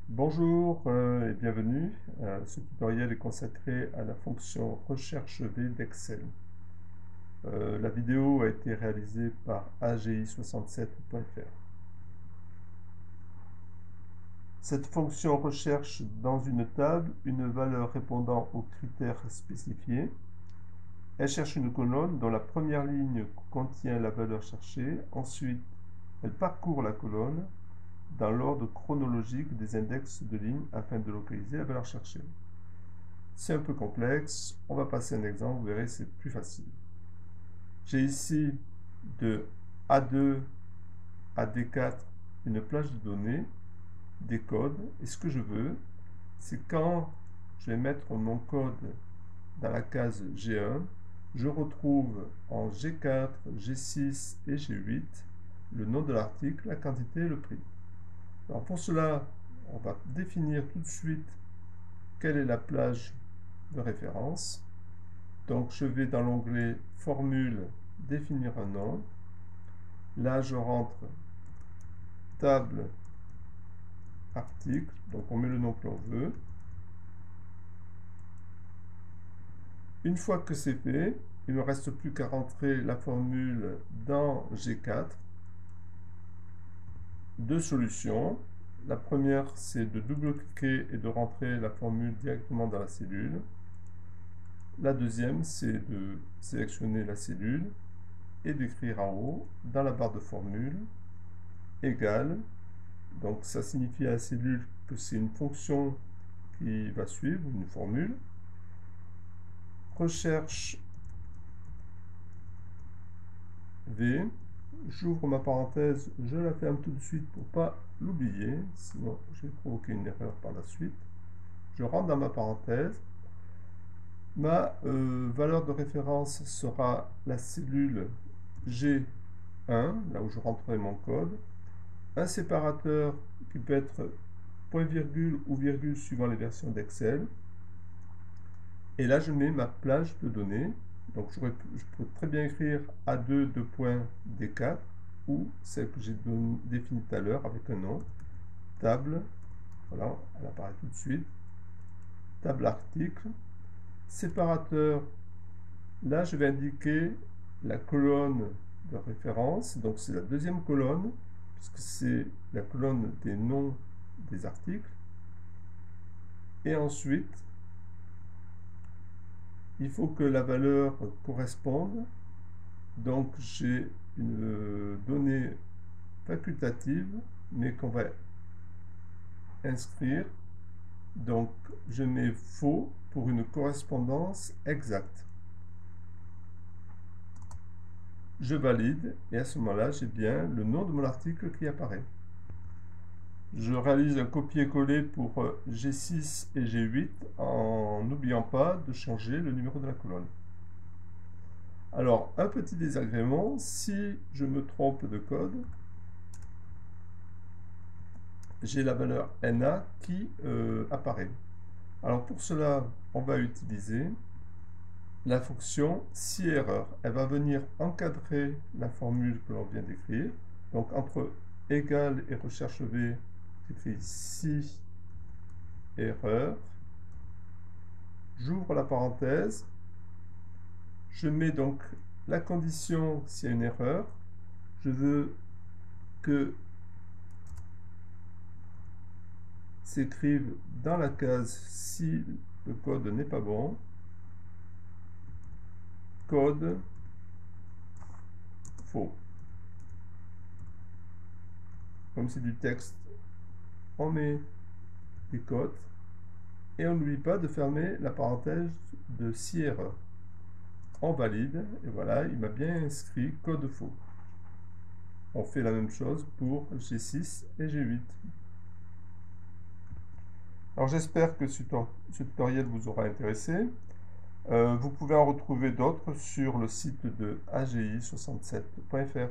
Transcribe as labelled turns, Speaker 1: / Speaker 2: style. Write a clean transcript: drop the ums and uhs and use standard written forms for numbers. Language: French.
Speaker 1: Bonjour et bienvenue. Ce tutoriel est consacré à la fonction recherche V d'Excel. La vidéo a été réalisée par agi67.fr. Cette fonction recherche dans une table une valeur répondant aux critères spécifiés. Elle cherche une colonne dont la première ligne contient la valeur cherchée. Ensuite, elle parcourt la colonne dans l'ordre chronologique des index de ligne afin de localiser la valeur cherchée. C'est un peu complexe, on va passer un exemple, vous verrez, c'est plus facile. J'ai ici de A2 à D4 une plage de données, des codes, et ce que je veux, c'est quand je vais mettre mon code dans la case G1, je retrouve en G4, G6 et G8 le nom de l'article, la quantité et le prix. Alors pour cela, on va définir tout de suite quelle est la plage de référence. Donc je vais dans l'onglet Formule, définir un nom. Là je rentre table, article, donc on met le nom que l'on veut. Une fois que c'est fait, il ne me reste plus qu'à rentrer la formule dans G4. Deux solutions. La première, c'est de double-cliquer et de rentrer la formule directement dans la cellule. La deuxième, c'est de sélectionner la cellule et d'écrire en haut, dans la barre de formule, égale. Donc ça signifie à la cellule que c'est une fonction qui va suivre, une formule. Recherche V. J'ouvre ma parenthèse, je la ferme tout de suite pour ne pas l'oublier, sinon je vais provoquer une erreur par la suite. Je rentre dans ma parenthèse. Ma valeur de référence sera la cellule G1, là où je rentrerai mon code. Un séparateur qui peut être point virgule ou virgule suivant les versions d'Excel. Et là, je mets ma plage de données. Donc, je peux très bien écrire A2 D4 ou celle que j'ai définie tout à l'heure avec un nom. Table, voilà, elle apparaît tout de suite. Table article. Séparateur, là, je vais indiquer la colonne de référence. Donc, c'est la deuxième colonne, puisque c'est la colonne des noms des articles. Et ensuite, il faut que la valeur corresponde. Donc j'ai une donnée facultative, mais qu'on va inscrire. Donc je mets faux pour une correspondance exacte. Je valide et à ce moment-là, j'ai bien le nom de mon article qui apparaît. Je réalise un copier-coller pour G6 et G8 en n'oubliant pas de changer le numéro de la colonne. Alors, un petit désagrément, si je me trompe de code, j'ai la valeur NA qui apparaît. Alors pour cela, on va utiliser la fonction si erreur. Elle va venir encadrer la formule que l'on vient d'écrire. Donc entre égal et recherche V, j'écris si erreur. J'ouvre la parenthèse. Je mets donc la condition s'il y a une erreur. Je veux que s'écrive dans la case si le code n'est pas bon. Code faux. Comme c'est du texte, on met des cotes et on n'oublie pas de fermer la parenthèse de si erreur. On valide et voilà, il m'a bien inscrit code faux. On fait la même chose pour G6 et G8. Alors j'espère que ce tutoriel vous aura intéressé. Vous pouvez en retrouver d'autres sur le site de agi67.fr.